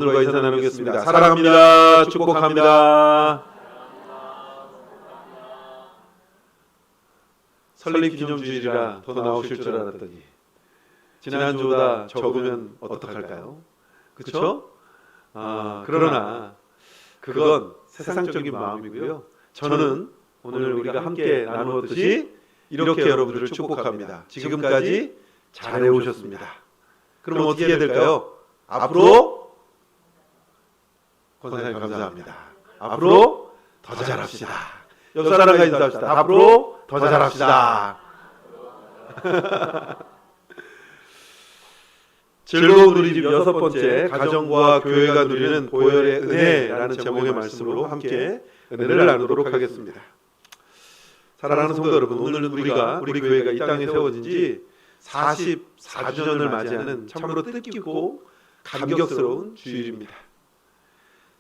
들과 인사 나누겠습니다. 사랑합니다. 축복합니다. 설립 기념주일이라 더 나오실 줄 알았더니 지난주보다 적으면 어떡할까요? 그렇죠? 그러나 그건 세상적인 마음이고요. 저는 오늘 우리가 함께 나누었듯이 이렇게 여러분들을 축복합니다. 지금까지 잘해오셨습니다. 그럼 어떻게 해야 될까요? 앞으로 권사님 감사합니다. 앞으로 더 잘합시다. 옆 사람과 인사합시다. 앞으로 더 잘합시다. 즐거운 우리집 6번째 가정과 교회가 누리는 보혈의 은혜라는 제목의 말씀으로 함께 은혜를 나누도록 하겠습니다. 사랑하는 성도 여러분, 오늘은 우리 교회가 이 땅에 세워진 지 44주년을 맞이하는 참으로 뜻깊고 감격스러운 주일입니다.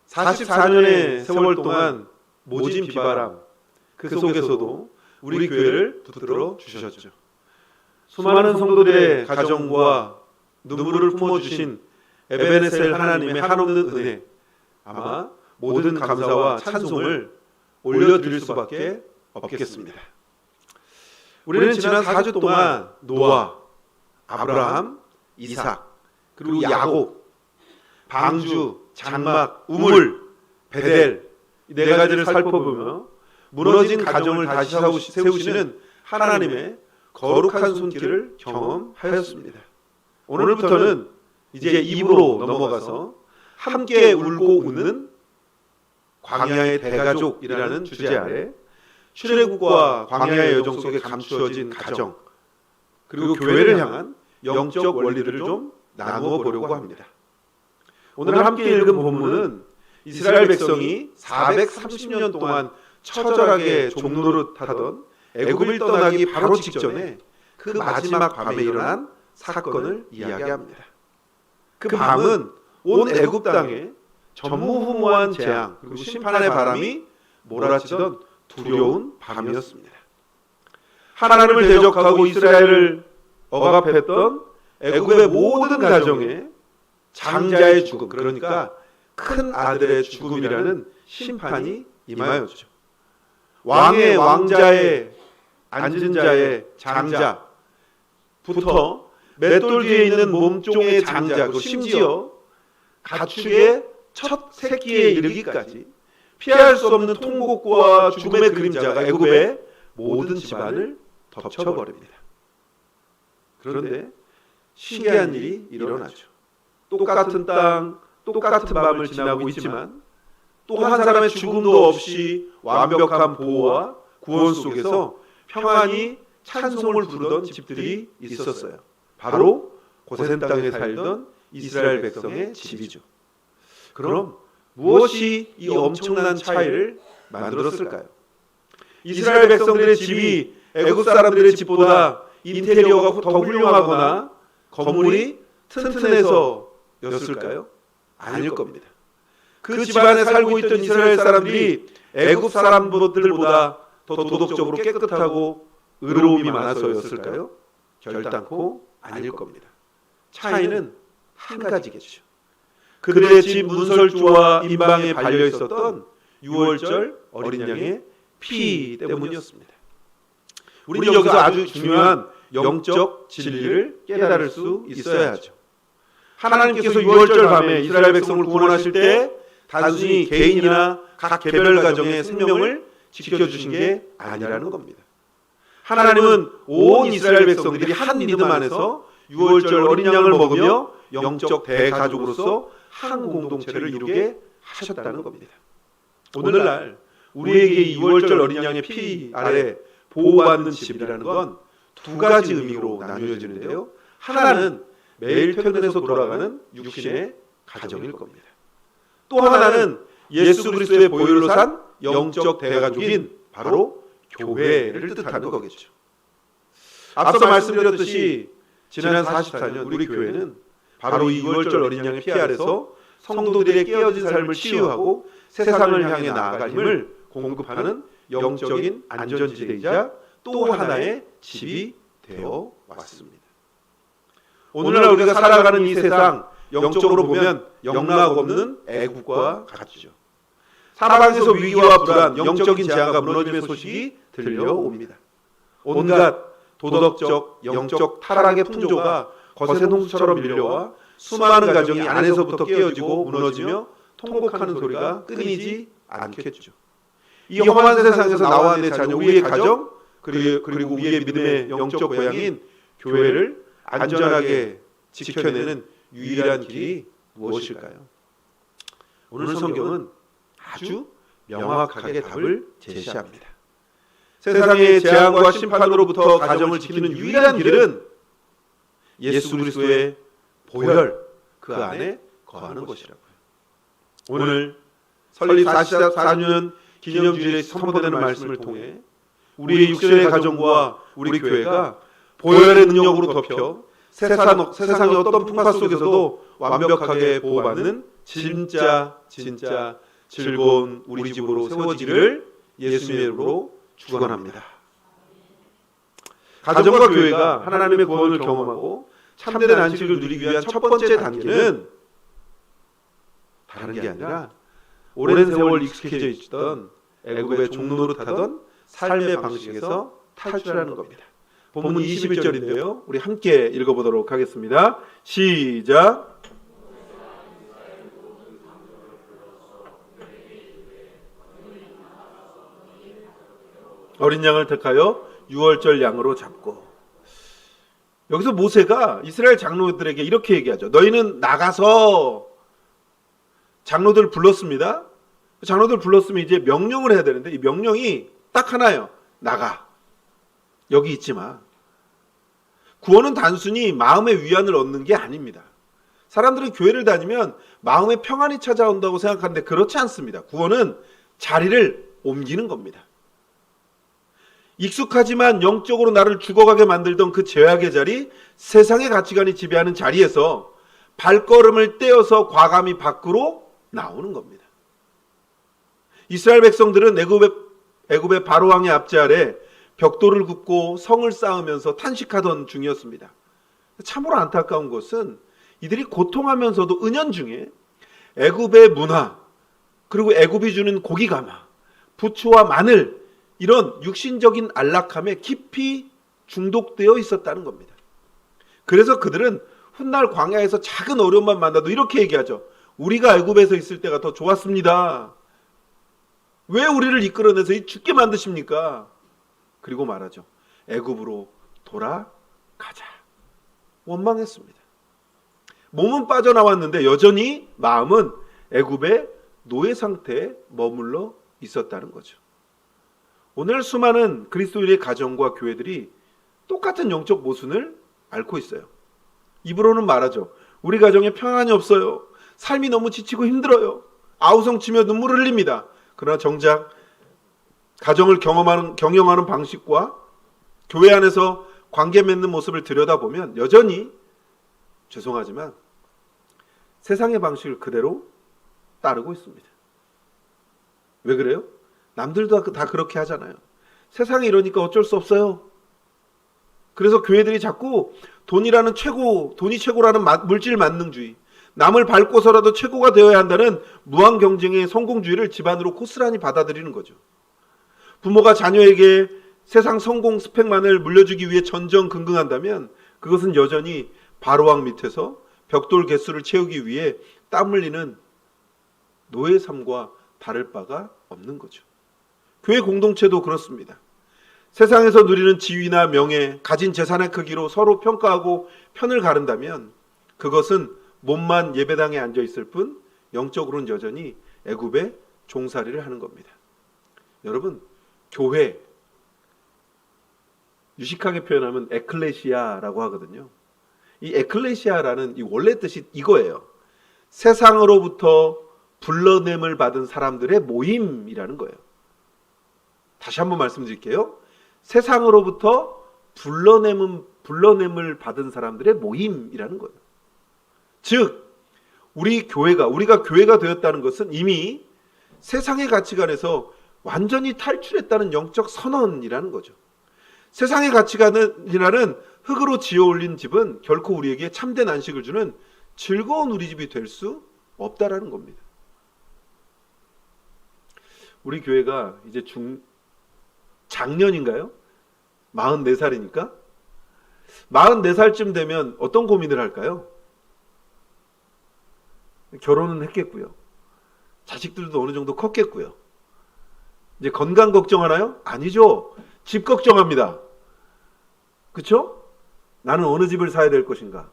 44년의 세월 동안 모진 비바람, 그 속에서도 우리 교회를 붙들어 주셨죠. 수많은 성도들의 가정과 눈물을 품어주신 에베네셀 하나님의 한없는 은혜, 아마 모든 감사와 찬송을 올려드릴 수밖에 없겠습니다. 우리는 지난 4주 동안 노아, 아브라함, 이삭, 그리고 야곱, 방주, 장막, 우물, 베델 이 네 가지를 살펴보며 무너진 가정을 다시 세우시는 하나님의 거룩한 손길을 경험하였습니다. 오늘부터는 이제 2부로 넘어가서 함께 울고 웃는 광야의 대가족이라는 주제 아래 출애굽과 광야의 여정 속에 감추어진 가정, 그리고 교회를 향한 영적 원리를 좀 나누어 보려고 합니다. 오늘 함께 읽은 본문은 이스라엘 백성이 430년 동안 처절하게 종노릇하던 애굽을 떠나기 바로 직전에 그 마지막 밤에 일어난 사건을 이야기합니다. 그 밤은 온 애굽 땅에 전무후무한 재앙 그리고 심판의 바람이 몰아치던 두려운 밤이었습니다. 하나님을 대적하고 이스라엘을 억압했던 애굽의 모든 가정에 장자의 죽음, 그러니까 큰 아들의 죽음이라는 심판이 임하였죠. 왕의 왕자의 앉은 자의 장자부터 맷돌 뒤에 있는 몸종의 장자, 그리고 심지어 가축의 첫 새끼에 이르기까지 피할 수 없는 통곡과 죽음의 그림자가 애굽의 모든 집안을 덮쳐버립니다. 그런데 신기한 일이 일어나죠. 똑같은 땅, 똑같은 밤을 지나고 있지만 또 한 사람의 죽음도 없이 완벽한 보호와 구원 속에서 평안히 찬송을 부르던 집들이 있었어요. 바로 고센 땅에 살던 이스라엘 백성의 집이죠. 그럼 무엇이 이 엄청난 차이를 만들었을까요? 이스라엘 백성들의 집이 애굽 사람들의 집보다 인테리어가 더 훌륭하거나 건물이 튼튼해서였을까요? 아닐 겁니다. 그 집안에 살고 있던 이스라엘 사람들이 애굽 사람들보다 더 도덕적으로 깨끗하고 의로움이 많아서였을까요? 결단코 아닐 겁니다. 차이는 한 가지겠죠. 그들의 집 문설주와 임방에 발려 있었던 유월절 어린 양의 피 때문이었습니다. 우리는 여기서 아주 중요한 영적 진리를 깨달을 수 있어야 하죠. 하나님께서 유월절 밤에 이스라엘 백성을 구원하실 때 단순히 개인이나 각 개별 가정의 생명을 지켜주신 게 아니라는 겁니다. 하나님은 온 이스라엘 백성들이 한 믿음 안에서 유월절 어린 양을 먹으며 영적 대가족으로서 한 공동체를 이루게 하셨다는 겁니다. 오늘날 우리에게 이 유월절 어린 양의 피 아래 보호받는 집이라는 건 두 가지 의미로 나누어지는데요. 하나는 매일 퇴근해서 돌아가는 육신의 가정일 겁니다. 또 하나는 예수 그리스도의 보혈로 산 영적 대가족인 바로 교회를 뜻하는 거겠죠. 앞서 말씀드렸듯이 지난 44년 우리 교회는 바로 이 유월절 어린 양의 피 아래서 성도들의 깨어진 삶을 치유하고 세상을 향해 나아갈 힘을 공급하는 영적인 안전지대이자 또 하나의 집이 되어 왔습니다. 오늘날 우리가 살아가는 이 세상, 영적으로 보면 영락 없는 애국과 같죠. 사방에서 위기와 불안, 영적인 재앙과 무너짐의 소식이 들려옵니다. 온갖 도덕적, 영적 타락의 풍조가 거센 홍수처럼 밀려와 수많은 가정이 안에서부터 깨어지고 무너지며 통곡하는 소리가 끊이지 않겠죠. 이 험한 세상에서 나와 내 자녀, 우리의 가정, 그리고 우리의 믿음의 영적 고향인 교회를 안전하게 지켜내는 유일한 길이 무엇일까요? 오늘 성경은 아주 명확하게 답을 제시합니다. 세상의 재앙과 심판으로부터 가정을 지키는 유일한 길은 예수 그리스도의 보혈, 그 안에 거하는 것이라고요. 오늘 설립 44주년 기념주일에 선포되는 말씀을 통해 우리의 육신의 가정과 우리 교회가 보혈의 능력으로 덮여 세상의 어떤 풍파 속에서도 완벽하게 보호받는 진짜 즐거운 우리 집으로 세워지기를 예수님의 이름으로 축원합니다. 가정과 교회가 하나님의 구원을 경험하고 참된 안식을 누리기 위한 첫 번째 단계는 다른 게 아니라 오랜 세월 익숙해져 있던 애굽의 종노릇하던 삶의 방식에서 탈출하는 겁니다. 본문 21절인데요. 우리 함께 읽어보도록 하겠습니다. 시작. 어린 양을 택하여 유월절 양으로 잡고. 여기서 모세가 이스라엘 장로들에게 이렇게 얘기하죠. 너희는 나가서, 장로들을 불렀습니다. 장로들 불렀으면 이제 명령을 해야 되는데 이 명령이 딱 하나예요. 나가. 여기 있지 마. 구원은 단순히 마음의 위안을 얻는 게 아닙니다. 사람들은 교회를 다니면 마음의 평안이 찾아온다고 생각하는데 그렇지 않습니다. 구원은 자리를 옮기는 겁니다. 익숙하지만 영적으로 나를 죽어가게 만들던 그 죄악의 자리, 세상의 가치관이 지배하는 자리에서 발걸음을 떼어서 과감히 밖으로 나오는 겁니다. 이스라엘 백성들은 애굽의 바로왕의 압제 아래 벽돌을 굽고 성을 쌓으면서 탄식하던 중이었습니다. 참으로 안타까운 것은 이들이 고통하면서도 은연중에 애굽의 문화, 그리고 애굽이 주는 고기 가마, 부추와 마늘, 이런 육신적인 안락함에 깊이 중독되어 있었다는 겁니다. 그래서 그들은 훗날 광야에서 작은 어려움만 만나도 이렇게 얘기하죠. 우리가 애굽에서 있을 때가 더 좋았습니다. 왜 우리를 이끌어내서 죽게 만드십니까? 그리고 말하죠. 애굽으로 돌아가자. 원망했습니다. 몸은 빠져나왔는데 여전히 마음은 애굽의 노예 상태에 머물러 있었다는 거죠. 오늘 수많은 그리스도인의 가정과 교회들이 똑같은 영적 모순을 앓고 있어요. 입으로는 말하죠. 우리 가정에 평안이 없어요. 삶이 너무 지치고 힘들어요. 아우성치며 눈물을 흘립니다. 그러나 정작 가정을 경영하는 방식과 교회 안에서 관계 맺는 모습을 들여다보면 여전히 죄송하지만 세상의 방식을 그대로 따르고 있습니다. 왜 그래요? 남들도 다 그렇게 하잖아요. 세상이 이러니까 어쩔 수 없어요. 그래서 교회들이 자꾸 돈이 최고라는 물질 만능주의, 남을 밟고서라도 최고가 되어야 한다는 무한 경쟁의 성공주의를 집안으로 고스란히 받아들이는 거죠. 부모가 자녀에게 세상 성공 스펙만을 물려주기 위해 전전긍긍한다면 그것은 여전히 바로왕 밑에서 벽돌 개수를 채우기 위해 땀 흘리는 노예 삶과 다를 바가 없는 거죠. 교회 공동체도 그렇습니다. 세상에서 누리는 지위나 명예, 가진 재산의 크기로 서로 평가하고 편을 가른다면 그것은 몸만 예배당에 앉아 있을 뿐 영적으로는 여전히 애굽의 종살이를 하는 겁니다. 여러분, 교회, 유식하게 표현하면 에클레시아라고 하거든요. 이 에클레시아라는 이 원래 뜻이 이거예요. 세상으로부터 불러냄을 받은 사람들의 모임이라는 거예요. 다시 한번 말씀드릴게요. 세상으로부터 불러냄을 받은 사람들의 모임이라는 거예요. 즉, 우리가 교회가 되었다는 것은 이미 세상의 가치관에서 완전히 탈출했다는 영적 선언이라는 거죠. 세상의 가치관이라는 흙으로 지어 올린 집은 결코 우리에게 참된 안식을 주는 즐거운 우리 집이 될 수 없다라는 겁니다. 우리 교회가 이제 작년인가요? 44살이니까 44살쯤 되면 어떤 고민을 할까요? 결혼은 했겠고요. 자식들도 어느 정도 컸겠고요. 이제 건강 걱정하나요? 아니죠. 집 걱정합니다. 그렇죠? 나는 어느 집을 사야 될 것인가?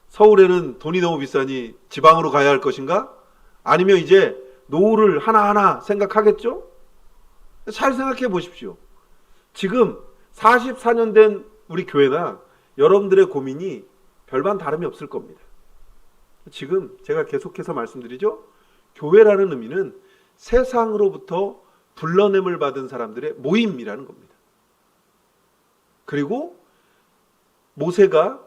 서울에는 돈이 너무 비싸니 지방으로 가야 할 것인가? 아니면 이제 노후를 하나하나 생각하겠죠? 잘 생각해 보십시오. 지금 44년 된 우리 교회나 여러분들의 고민이 별반 다름이 없을 겁니다. 지금 제가 계속해서 말씀드리죠. 교회라는 의미는 세상으로부터 불러냄을 받은 사람들의 모임이라는 겁니다. 그리고 모세가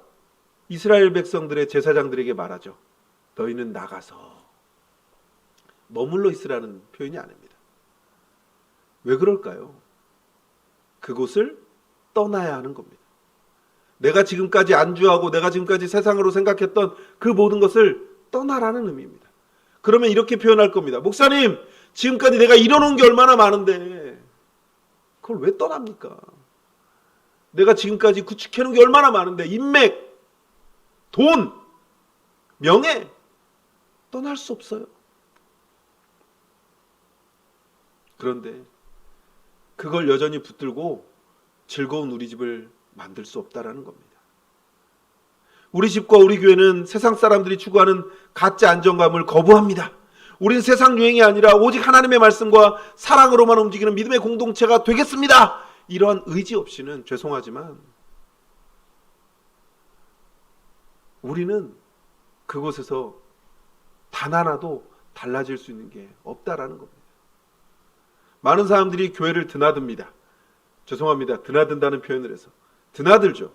이스라엘 백성들의 제사장들에게 말하죠. 너희는 나가서 머물러 있으라는 표현이 아닙니다. 왜 그럴까요? 그곳을 떠나야 하는 겁니다. 내가 지금까지 안주하고 내가 지금까지 세상으로 생각했던 그 모든 것을 떠나라는 의미입니다. 그러면 이렇게 표현할 겁니다. 목사님, 지금까지 내가 이뤄놓은 게 얼마나 많은데 그걸 왜 떠납니까? 내가 지금까지 구축해놓은 게 얼마나 많은데 인맥, 돈, 명예 떠날 수 없어요. 그런데 그걸 여전히 붙들고 즐거운 우리 집을 만들 수 없다라는 겁니다. 우리 집과 우리 교회는 세상 사람들이 추구하는 가짜 안정감을 거부합니다. 우린 세상 유행이 아니라 오직 하나님의 말씀과 사랑으로만 움직이는 믿음의 공동체가 되겠습니다. 이러한 의지 없이는 죄송하지만 우리는 그곳에서 단 하나도 달라질 수 있는 게 없다라는 겁니다. 많은 사람들이 교회를 드나듭니다. 죄송합니다. 드나든다는 표현을 해서. 드나들죠.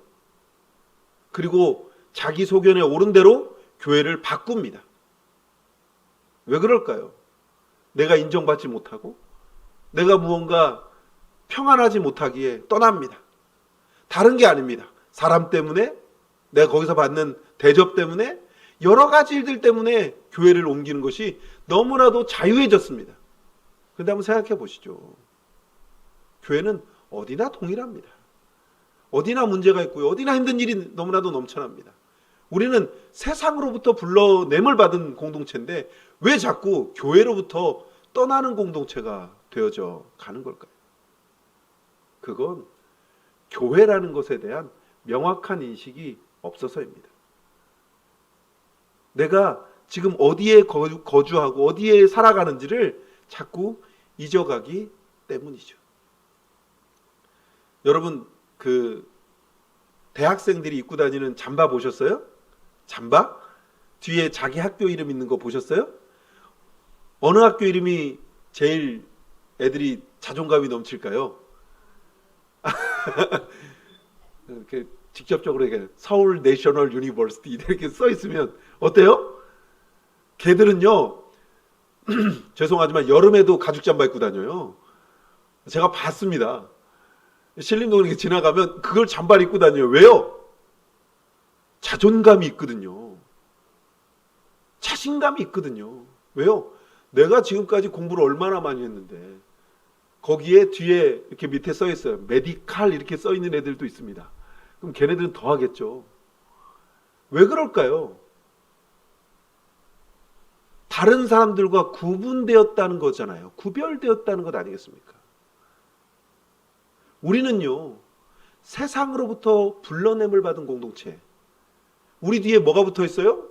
그리고 자기 소견에 오른 대로 교회를 바꿉니다. 왜 그럴까요? 내가 인정받지 못하고 내가 무언가 평안하지 못하기에 떠납니다. 다른 게 아닙니다. 사람 때문에, 내가 거기서 받는 대접 때문에, 여러 가지 일들 때문에 교회를 옮기는 것이 너무나도 자유해졌습니다. 그런데 한번 생각해 보시죠. 교회는 어디나 동일합니다. 어디나 문제가 있고요. 어디나 힘든 일이 너무나도 넘쳐납니다. 우리는 세상으로부터 불러냄을 받은 공동체인데 왜 자꾸 교회로부터 떠나는 공동체가 되어져 가는 걸까요? 그건 교회라는 것에 대한 명확한 인식이 없어서입니다. 내가 지금 어디에 거주하고 어디에 살아가는지를 자꾸 잊어가기 때문이죠. 여러분, 그 대학생들이 입고 다니는 잠바 보셨어요? 잠바? 뒤에 자기 학교 이름 있는 거 보셨어요? 어느 학교 이름이 제일 애들이 자존감이 넘칠까요? 이렇게 직접적으로 얘기해요. 서울 내셔널 유니버시티 이렇게 써 있으면 어때요? 걔들은요, 죄송하지만 여름에도 가죽 잠바 입고 다녀요. 제가 봤습니다. 신림동 이렇게 지나가면 그걸 잠바를 입고 다녀요. 왜요? 자존감이 있거든요. 자신감이 있거든요. 왜요? 내가 지금까지 공부를 얼마나 많이 했는데 거기에 뒤에 이렇게 밑에 써 있어요. 메디칼 이렇게 써 있는 애들도 있습니다. 그럼 걔네들은 더 하겠죠. 왜 그럴까요? 다른 사람들과 구분되었다는 거잖아요. 구별되었다는 것 아니겠습니까? 우리는요, 세상으로부터 불러냄을 받은 공동체. 우리 뒤에 뭐가 붙어 있어요?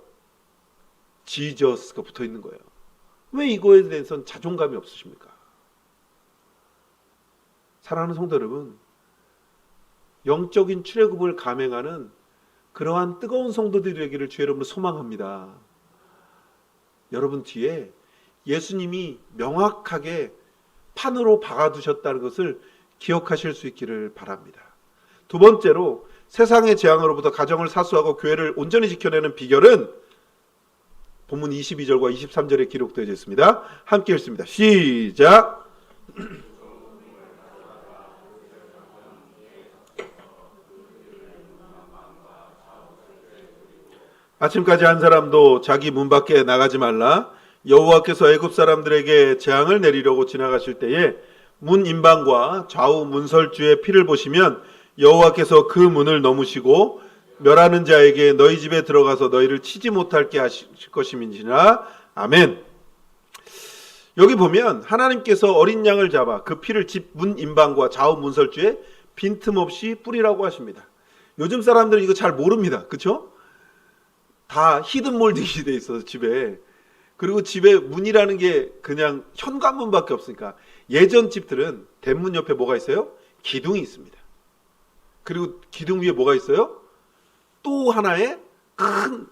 지저스가 붙어 있는 거예요. 왜 이거에 대해서는 자존감이 없으십니까? 사랑하는 성도 여러분, 영적인 출애굽을 감행하는 그러한 뜨거운 성도들이 되기를 주의 이름으로 소망합니다. 여러분 뒤에 예수님이 명확하게 판으로 박아두셨다는 것을 기억하실 수 있기를 바랍니다. 두 번째로 세상의 재앙으로부터 가정을 사수하고 교회를 온전히 지켜내는 비결은 본문 22절과 23절에 기록되어 있습니다. 함께 읽습니다. 시작! 아침까지 한 사람도 자기 문 밖에 나가지 말라. 여호와께서 애굽 사람들에게 재앙을 내리려고 지나가실 때에 문 임방과 좌우 문설주의 피를 보시면 여호와께서 그 문을 넘으시고 멸하는 자에게 너희 집에 들어가서 너희를 치지 못할게 하실 것임인지라. 아멘. 여기 보면 하나님께서 어린 양을 잡아 그 피를 집 문 임방과 좌우 문설주에 빈틈없이 뿌리라고 하십니다. 요즘 사람들은 이거 잘 모릅니다. 그렇죠? 다 히든몰딩이 돼 있어서 집에. 그리고 집에 문이라는 게 그냥 현관문밖에 없으니까 예전 집들은 대문 옆에 뭐가 있어요? 기둥이 있습니다. 그리고 기둥 위에 뭐가 있어요? 또 하나의 큰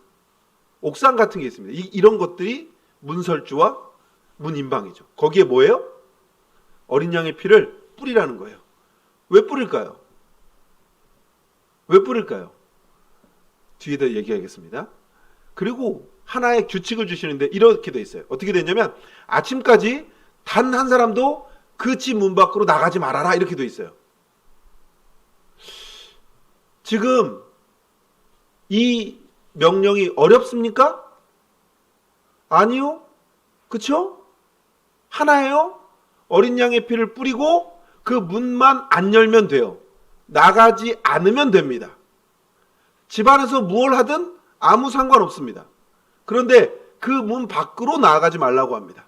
옥상 같은 게 있습니다. 이런 것들이 문설주와 문인방이죠. 거기에 뭐예요? 어린 양의 피를 뿌리라는 거예요. 왜 뿌릴까요? 왜 뿌릴까요? 뒤에다 얘기하겠습니다. 그리고 하나의 규칙을 주시는데 이렇게 돼 있어요. 어떻게 되냐면 아침까지 단 한 사람도 그 집 문 밖으로 나가지 말아라 이렇게 돼 있어요. 지금 이 명령이 어렵습니까? 아니요. 그렇죠? 하나예요. 어린 양의 피를 뿌리고 그 문만 안 열면 돼요. 나가지 않으면 됩니다. 집안에서 무엇을 하든 아무 상관없습니다. 그런데 그 문 밖으로 나가지 말라고 합니다.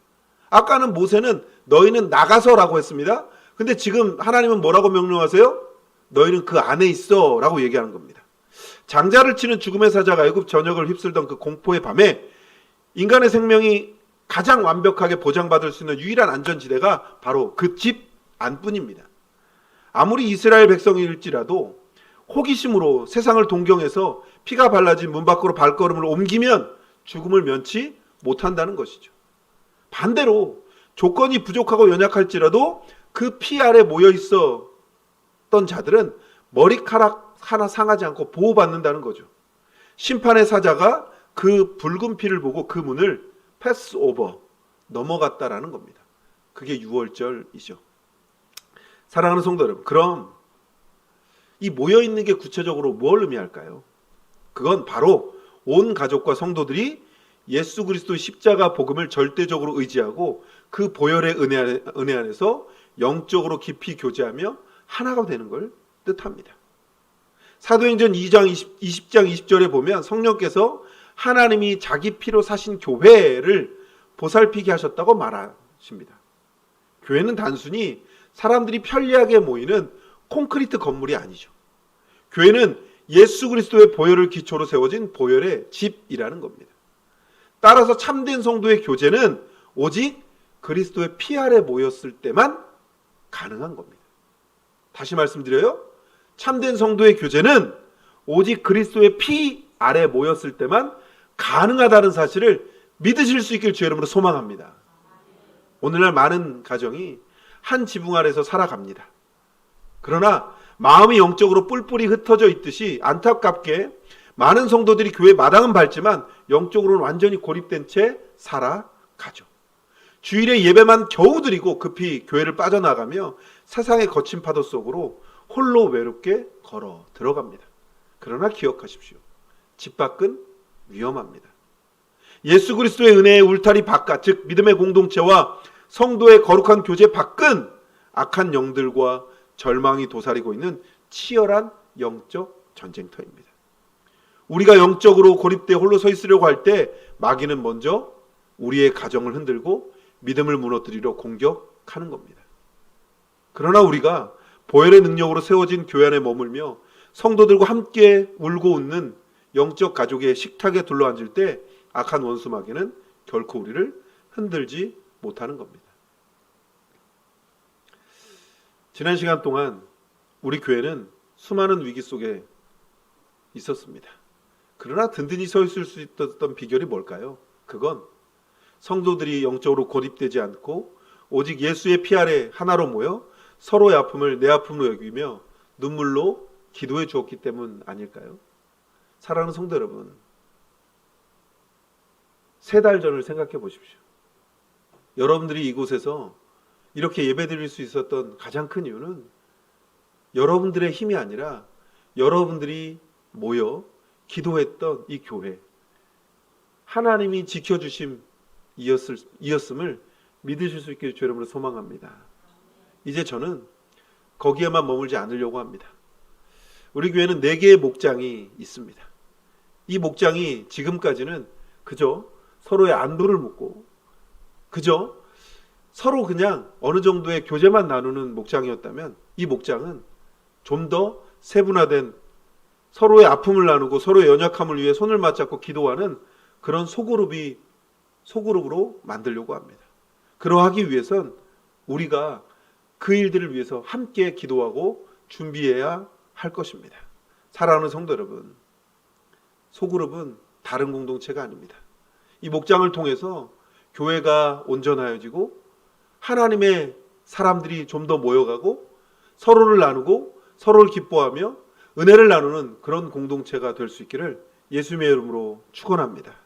아까는 모세는 너희는 나가서라고 했습니다. 근데 지금 하나님은 뭐라고 명령하세요? 너희는 그 안에 있어 라고 얘기하는 겁니다. 장자를 치는 죽음의 사자가 애굽 전역을 휩쓸던 그 공포의 밤에 인간의 생명이 가장 완벽하게 보장받을 수 있는 유일한 안전지대가 바로 그 집 안뿐입니다. 아무리 이스라엘 백성일지라도 호기심으로 세상을 동경해서 피가 발라진 문 밖으로 발걸음을 옮기면 죽음을 면치 못한다는 것이죠. 반대로 조건이 부족하고 연약할지라도 그 피 아래 모여 있었던 자들은 머리카락 하나 상하지 않고 보호받는다는 거죠. 심판의 사자가 그 붉은 피를 보고 그 문을 패스오버 넘어갔다라는 겁니다. 그게 유월절이죠. 사랑하는 성도 여러분, 그럼 이 모여있는 게 구체적으로 뭘 의미할까요? 그건 바로 온 가족과 성도들이 예수 그리스도의 십자가 복음을 절대적으로 의지하고 그 보혈의 은혜 안에서 영적으로 깊이 교제하며 하나가 되는 걸 뜻합니다. 사도행전 2장 20장 20절에 보면 성령께서 하나님이 자기 피로 사신 교회를 보살피게 하셨다고 말하십니다. 교회는 단순히 사람들이 편리하게 모이는 콘크리트 건물이 아니죠. 교회는 예수 그리스도의 보혈을 기초로 세워진 보혈의 집이라는 겁니다. 따라서 참된 성도의 교제는 오직 그리스도의 피 아래 모였을 때만 가능한 겁니다. 다시 말씀드려요. 참된 성도의 교제는 오직 그리스도의 피 아래 모였을 때만 가능하다는 사실을 믿으실 수 있길 주의 이름으로 소망합니다. 오늘날 많은 가정이 한 지붕 아래서 살아갑니다. 그러나 마음이 영적으로 뿔뿔이 흩어져 있듯이 안타깝게 많은 성도들이 교회 마당은 밟지만 영적으로는 완전히 고립된 채 살아가죠. 주일에 예배만 겨우 드리고 급히 교회를 빠져나가며 세상의 거친 파도 속으로 홀로 외롭게 걸어 들어갑니다. 그러나 기억하십시오. 집 밖은 위험합니다. 예수 그리스도의 은혜의 울타리 바깥, 즉 믿음의 공동체와 성도의 거룩한 교제 밖은 악한 영들과 절망이 도사리고 있는 치열한 영적 전쟁터입니다. 우리가 영적으로 고립돼 홀로 서 있으려고 할 때 마귀는 먼저 우리의 가정을 흔들고 믿음을 무너뜨리려 공격하는 겁니다. 그러나 우리가 보혈의 능력으로 세워진 교회 안에 머물며 성도들과 함께 울고 웃는 영적 가족의 식탁에 둘러앉을 때 악한 원수 마귀는 결코 우리를 흔들지 못하는 겁니다. 지난 시간 동안 우리 교회는 수많은 위기 속에 있었습니다. 그러나 든든히 서 있을 수 있었던 비결이 뭘까요? 그건 성도들이 영적으로 고립되지 않고 오직 예수의 피 아래 하나로 모여 서로의 아픔을 내 아픔으로 여기며 눈물로 기도해 주었기 때문 아닐까요? 사랑하는 성도 여러분, 3달 전을 생각해 보십시오. 여러분들이 이곳에서 이렇게 예배드릴 수 있었던 가장 큰 이유는 여러분들의 힘이 아니라 여러분들이 모여 기도했던 이 교회, 하나님이 지켜주심이었음을 믿으실 수 있기를 주 이름으로 소망합니다. 이제 저는 거기에만 머물지 않으려고 합니다. 우리 교회는 4개의 목장이 있습니다. 이 목장이 지금까지는 그저 서로의 안부를 묻고 그저 서로 그냥 어느 정도의 교제만 나누는 목장이었다면, 이 목장은 좀 더 세분화된 서로의 아픔을 나누고 서로의 연약함을 위해 손을 맞잡고 기도하는 그런 소그룹으로 만들려고 합니다. 그러하기 위해선 우리가 그 일들을 위해서 함께 기도하고 준비해야 할 것입니다. 사랑하는 성도 여러분, 소그룹은 다른 공동체가 아닙니다. 이 목장을 통해서 교회가 온전하여지고 하나님의 사람들이 좀 더 모여가고 서로를 나누고 서로를 기뻐하며 은혜를 나누는 그런 공동체가 될 수 있기를 예수님의 이름으로 축원합니다.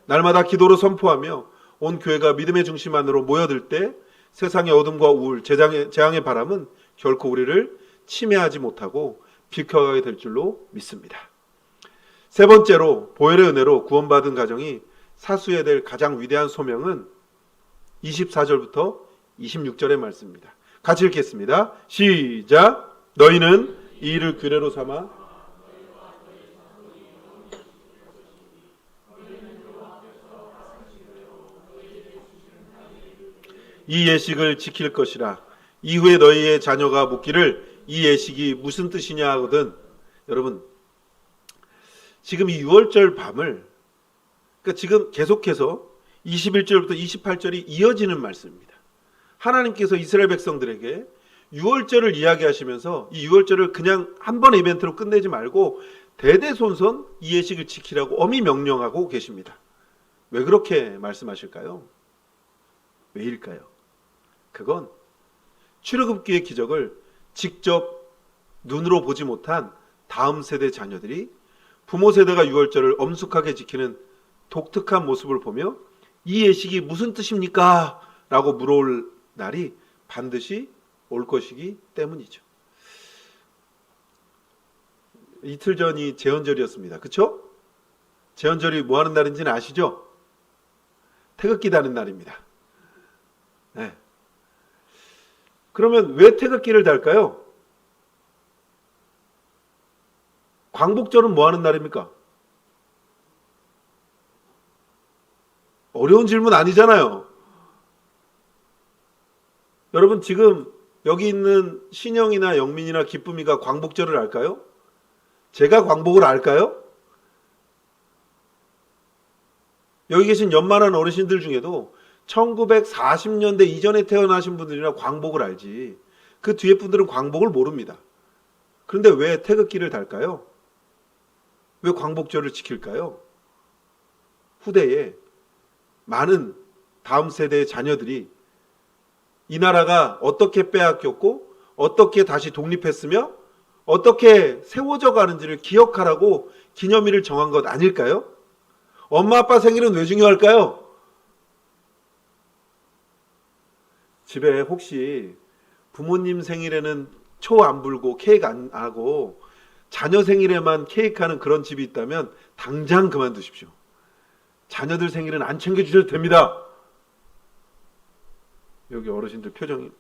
날마다 기도로 선포하며 온 교회가 믿음의 중심 안으로 모여들 때 세상의 어둠과 우울, 재앙의 바람은 결코 우리를 침해하지 못하고 비켜가게 될 줄로 믿습니다. 세 번째로 보혈의 은혜로 구원받은 가정이 사수해야 될 가장 위대한 소명은 24절부터 26절의 말씀입니다. 같이 읽겠습니다. 시작. 너희는 이 일을 규례로 삼아 이 예식을 지킬 것이라. 이후에 너희의 자녀가 묻기를 이 예식이 무슨 뜻이냐 하거든. 여러분, 지금 이 6월절 밤을, 그러니까 지금 계속해서 21절부터 28절이 이어지는 말씀입니다. 하나님께서 이스라엘 백성들에게 6월절을 이야기하시면서 이 6월절을 그냥 한 번의 이벤트로 끝내지 말고 대대손손 이 예식을 지키라고 엄히 명령하고 계십니다. 왜 그렇게 말씀하실까요? 왜일까요? 그건 출애굽기의 기적을 직접 눈으로 보지 못한 다음 세대 자녀들이 부모 세대가 6월절을 엄숙하게 지키는 독특한 모습을 보며 이 예식이 무슨 뜻입니까? 라고 물어올 날이 반드시 올 것이기 때문이죠. 이틀 전이 제헌절이었습니다. 그렇죠? 제헌절이 뭐 하는 날인지는 아시죠? 태극기 다는 날입니다. 네. 그러면 왜 태극기를 달까요? 광복절은 뭐 하는 날입니까? 어려운 질문 아니잖아요. 여러분, 지금 여기 있는 신영이나 영민이나 기쁨이가 광복절을 알까요? 제가 광복을 알까요? 여기 계신 연만한 어르신들 중에도 1940년대 이전에 태어나신 분들이나 광복을 알지, 그 뒤에 분들은 광복을 모릅니다. 그런데 왜 태극기를 달까요? 왜 광복절을 지킬까요? 후대에 많은 다음 세대의 자녀들이 이 나라가 어떻게 빼앗겼고 어떻게 다시 독립했으며 어떻게 세워져 가는지를 기억하라고 기념일을 정한 것 아닐까요? 엄마 아빠 생일은 왜 중요할까요? 집에 혹시 부모님 생일에는 초 안 불고 케이크 안 하고 자녀 생일에만 케이크 하는 그런 집이 있다면 당장 그만두십시오. 자녀들 생일은 안 챙겨주셔도 됩니다. 여기 어르신들 표정이,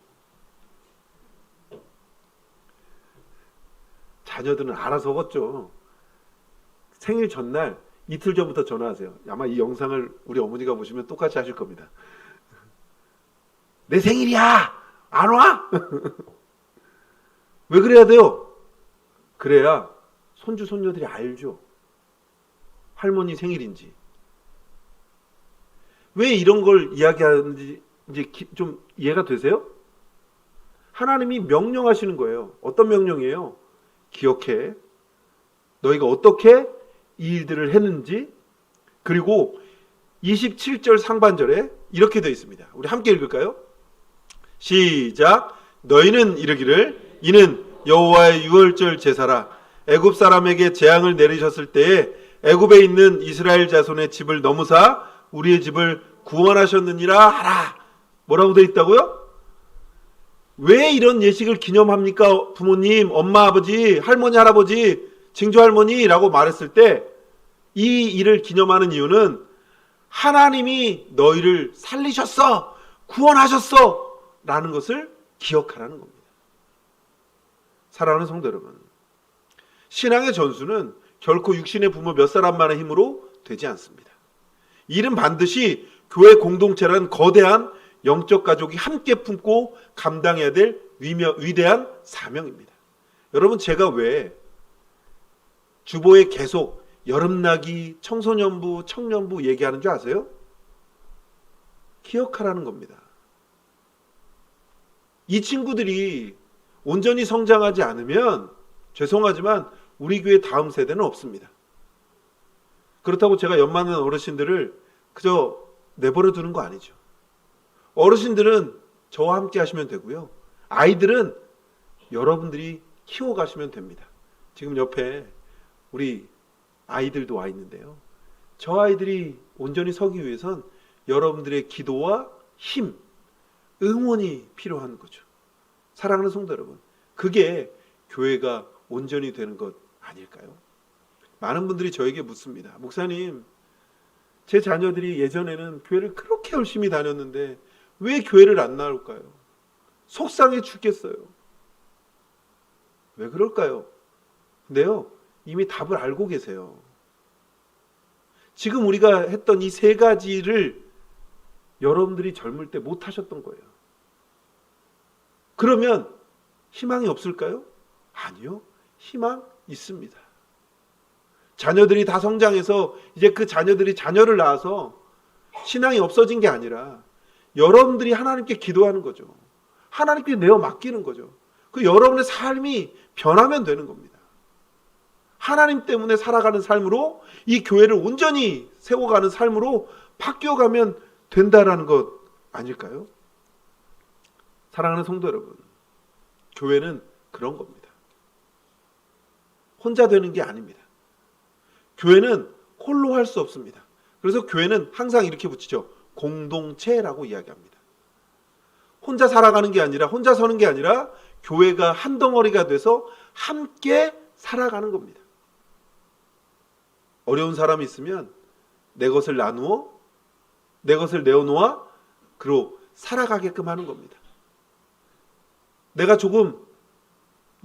자녀들은 알아서 먹었죠. 생일 전날 이틀 전부터 전화하세요. 아마 이 영상을 우리 어머니가 보시면 똑같이 하실 겁니다. 내 생일이야! 안 와? 왜 그래야 돼요? 그래야 손주 손녀들이 알죠. 할머니 생일인지. 왜 이런 걸 이야기하는지 이제 좀 이해가 되세요? 하나님이 명령하시는 거예요. 어떤 명령이에요? 기억해. 너희가 어떻게 이 일들을 했는지. 그리고 27절 상반절에 이렇게 되어 있습니다. 우리 함께 읽을까요? 시작. 너희는 이르기를 이는 여호와의 유월절 제사라. 애굽 사람에게 재앙을 내리셨을 때에 애굽에 있는 이스라엘 자손의 집을 넘으사 우리의 집을 구원하셨느니라 하라. 뭐라고 되어 있다고요? 왜 이런 예식을 기념합니까? 부모님, 엄마, 아버지, 할머니, 할아버지, 증조할머니라고 말했을 때 이 일을 기념하는 이유는 하나님이 너희를 살리셨어, 구원하셨어 라는 것을 기억하라는 겁니다. 사랑하는 성도 여러분, 신앙의 전수는 결코 육신의 부모 몇 사람만의 힘으로 되지 않습니다. 이는 반드시 교회 공동체라는 거대한 영적 가족이 함께 품고 감당해야 될 위대한 사명입니다. 여러분, 제가 왜 주보에 계속 여름나기, 청소년부, 청년부 얘기하는 줄 아세요? 기억하라는 겁니다. 이 친구들이 온전히 성장하지 않으면 죄송하지만 우리 교회 다음 세대는 없습니다. 그렇다고 제가 연 많은 어르신들을 그저 내버려 두는 거 아니죠. 어르신들은 저와 함께 하시면 되고요. 아이들은 여러분들이 키워가시면 됩니다. 지금 옆에 우리 아이들도 와 있는데요. 저 아이들이 온전히 서기 위해선 여러분들의 기도와 힘, 응원이 필요한 거죠. 사랑하는 성도 여러분, 그게 교회가 온전히 되는 것 아닐까요? 많은 분들이 저에게 묻습니다. 목사님, 제 자녀들이 예전에는 교회를 그렇게 열심히 다녔는데 왜 교회를 안 나올까요? 속상해 죽겠어요. 왜 그럴까요? 근데요, 이미 답을 알고 계세요. 지금 우리가 했던 이 세 가지를 여러분들이 젊을 때 못 하셨던 거예요. 그러면 희망이 없을까요? 아니요. 희망 있습니다. 자녀들이 다 성장해서 이제 그 자녀들이 자녀를 낳아서 신앙이 없어진 게 아니라 여러분들이 하나님께 기도하는 거죠. 하나님께 내어 맡기는 거죠. 그 여러분의 삶이 변하면 되는 겁니다. 하나님 때문에 살아가는 삶으로, 이 교회를 온전히 세워가는 삶으로 바뀌어가면 된다라는 것 아닐까요? 사랑하는 성도 여러분, 교회는 그런 겁니다. 혼자 되는 게 아닙니다. 교회는 홀로 할 수 없습니다. 그래서 교회는 항상 이렇게 붙이죠. 공동체라고 이야기합니다. 혼자 살아가는 게 아니라, 혼자 서는 게 아니라 교회가 한 덩어리가 돼서 함께 살아가는 겁니다. 어려운 사람이 있으면 내 것을 나누어, 내 것을 내어놓아 그로 살아가게끔 하는 겁니다. 내가 조금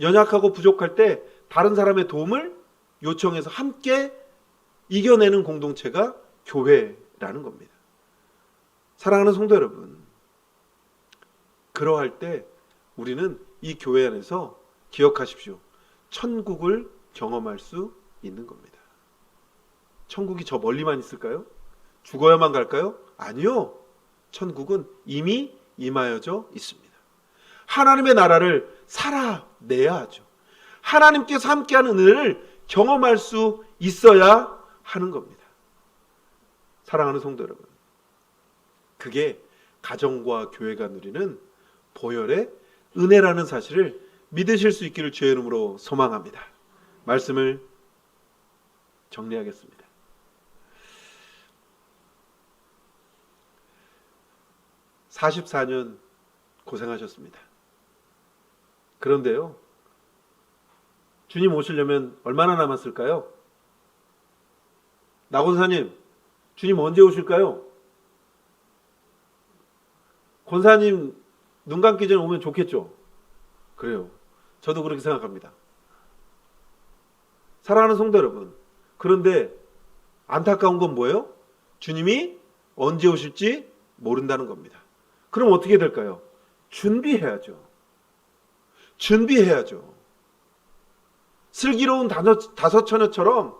연약하고 부족할 때 다른 사람의 도움을 요청해서 함께 이겨내는 공동체가 교회라는 겁니다. 사랑하는 성도 여러분, 그러할 때 우리는 이 교회 안에서 기억하십시오. 천국을 경험할 수 있는 겁니다. 천국이 저 멀리만 있을까요? 죽어야만 갈까요? 아니요. 천국은 이미 임하여져 있습니다. 하나님의 나라를 살아내야 하죠. 하나님께서 함께하는 은혜를 경험할 수 있어야 하는 겁니다. 사랑하는 성도 여러분, 그게 가정과 교회가 누리는 보혈의 은혜라는 사실을 믿으실 수 있기를 주의 이름으로 소망합니다. 말씀을 정리하겠습니다. (44년) 고생하셨습니다. 그런데요, 주님 오시려면 얼마나 남았을까요? 나 권사님, 주님 언제 오실까요? 권사님 눈 감기 전에 오면 좋겠죠? 그래요. 저도 그렇게 생각합니다. 사랑하는 성도 여러분, 그런데 안타까운 건 뭐예요? 주님이 언제 오실지 모른다는 겁니다. 그럼 어떻게 될까요? 준비해야죠. 준비해야죠. 슬기로운 다섯 처녀처럼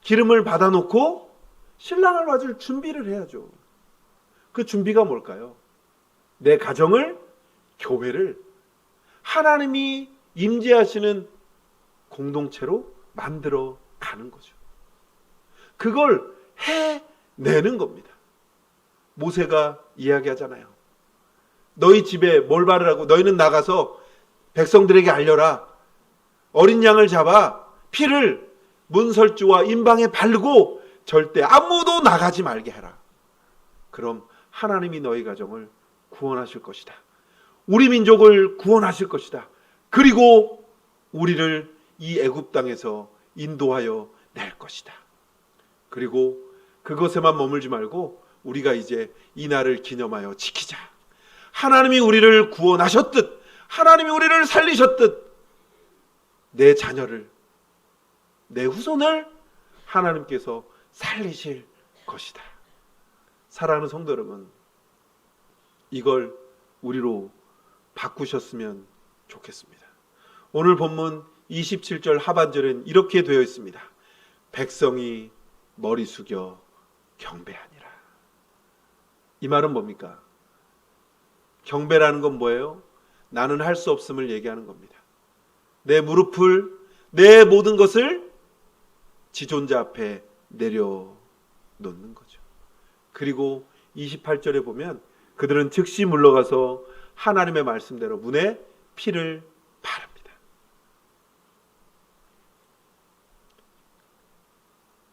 기름을 받아놓고 신랑을 맞을 준비를 해야죠. 그 준비가 뭘까요? 내 가정을, 교회를 하나님이 임재하시는 공동체로 만들어 가는 거죠. 그걸 해내는 겁니다. 모세가 이야기하잖아요. 너희 집에 뭘 바르라고? 너희는 나가서 백성들에게 알려라. 어린 양을 잡아 피를 문설주와 임방에 바르고 절대 아무도 나가지 말게 하라. 그럼 하나님이 너희 가정을 구원하실 것이다. 우리 민족을 구원하실 것이다. 그리고 우리를 이 애굽 땅에서 인도하여 낼 것이다. 그리고 그것에만 머물지 말고 우리가 이제 이 날을 기념하여 지키자. 하나님이 우리를 구원하셨듯, 하나님이 우리를 살리셨듯 내 자녀를, 내 후손을 하나님께서 살리실 것이다. 사랑하는 성도 여러분, 이걸 우리로 바꾸셨으면 좋겠습니다. 오늘 본문 27절 하반절은 이렇게 되어 있습니다. 백성이 머리 숙여 경배하니라. 이 말은 뭡니까? 경배라는 건 뭐예요? 나는 할 수 없음을 얘기하는 겁니다. 내 무릎을, 내 모든 것을 지존자 앞에 내려놓는 거죠. 그리고 28절에 보면 그들은 즉시 물러가서 하나님의 말씀대로 문에 피를 바릅니다.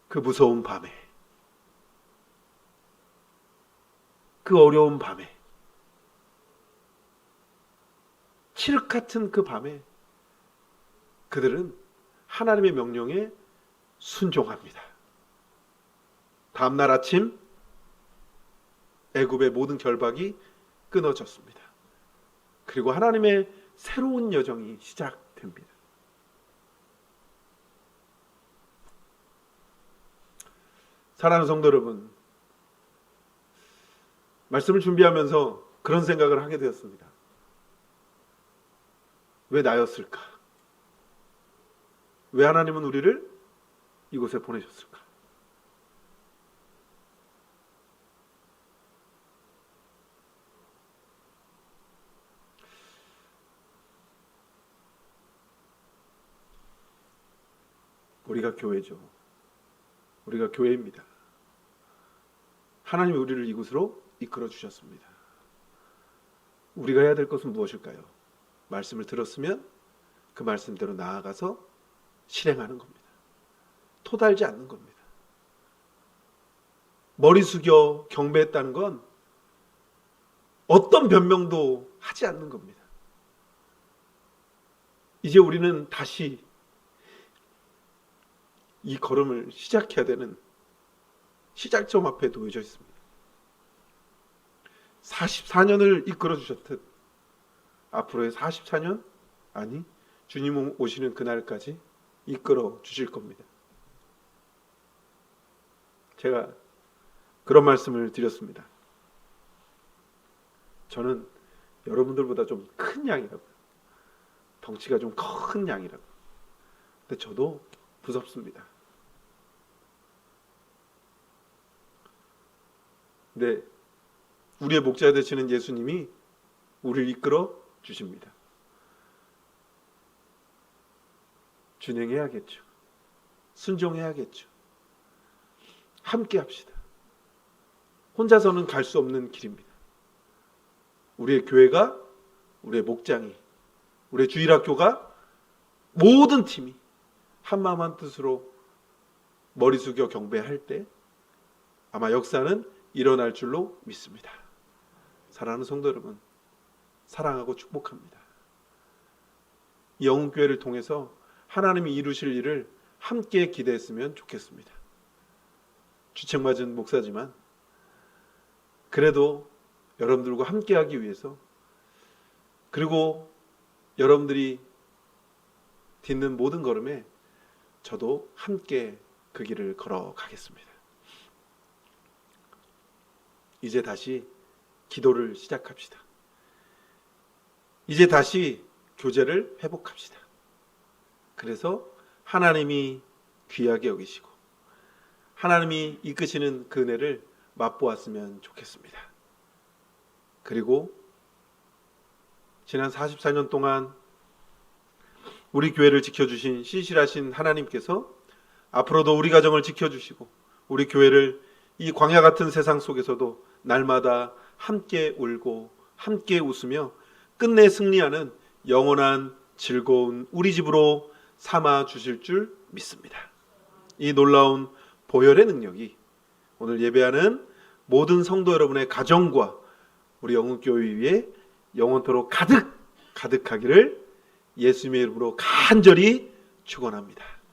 그 무서운 밤에, 그 어려운 밤에, 칠흑 같은 그 밤에 그들은 하나님의 명령에 순종합니다. 다음날 아침 애굽의 모든 결박이 끊어졌습니다. 그리고 하나님의 새로운 여정이 시작됩니다. 사랑하는 성도 여러분, 말씀을 준비하면서 그런 생각을 하게 되었습니다. 왜 나였을까? 왜 하나님은 우리를 이곳에 보내셨을까? 우리가 교회죠. 우리가 교회입니다. 하나님이 우리를 이곳으로 이끌어 주셨습니다. 우리가 해야 될 것은 무엇일까요? 말씀을 들었으면 그 말씀대로 나아가서 실행하는 겁니다. 토달지 않는 겁니다. 머리 숙여 경배했다는 건 어떤 변명도 하지 않는 겁니다. 이제 우리는 다시 이 걸음을 시작해야 되는 시작점 앞에 놓여져 있습니다. 44년을 이끌어 주셨듯 앞으로의 44년, 아니 주님 오시는 그날까지 이끌어 주실 겁니다. 제가 그런 말씀을 드렸습니다. 저는 여러분들보다 좀 큰 양이라고, 덩치가 좀 큰 양이라고. 근데 저도 무섭습니다. 근데 우리의 목자 되시는 예수님이 우리를 이끌어 주십니다. 준행해야겠죠. 순종해야겠죠. 함께 합시다. 혼자서는 갈 수 없는 길입니다. 우리의 교회가, 우리의 목장이, 우리의 주일학교가, 모든 팀이 한마음 한뜻으로 머리 숙여 경배할 때 아마 역사는 일어날 줄로 믿습니다. 사랑하는 성도 여러분, 사랑하고 축복합니다. 이 영웅교회를 통해서 하나님이 이루실 일을 함께 기대했으면 좋겠습니다. 주책맞은 목사지만 그래도 여러분들과 함께하기 위해서, 그리고 여러분들이 딛는 모든 걸음에 저도 함께 그 길을 걸어가겠습니다. 이제 다시 기도를 시작합시다. 이제 다시 교제를 회복합시다. 그래서 하나님이 귀하게 여기시고 하나님이 이끄시는 그 은혜를 맛보았으면 좋겠습니다. 그리고 지난 44년 동안 우리 교회를 지켜주신 신실하신 하나님께서 앞으로도 우리 가정을 지켜주시고 우리 교회를 이 광야 같은 세상 속에서도 날마다 함께 울고 함께 웃으며 끝내 승리하는 영원한 즐거운 우리 집으로 삼아 주실 줄 믿습니다. 이 놀라운 보혈의 능력이 오늘 예배하는 모든 성도 여러분의 가정과 우리 영웅교회 위에 영원토록 가득하기를 예수님의 이름으로 간절히 축원합니다.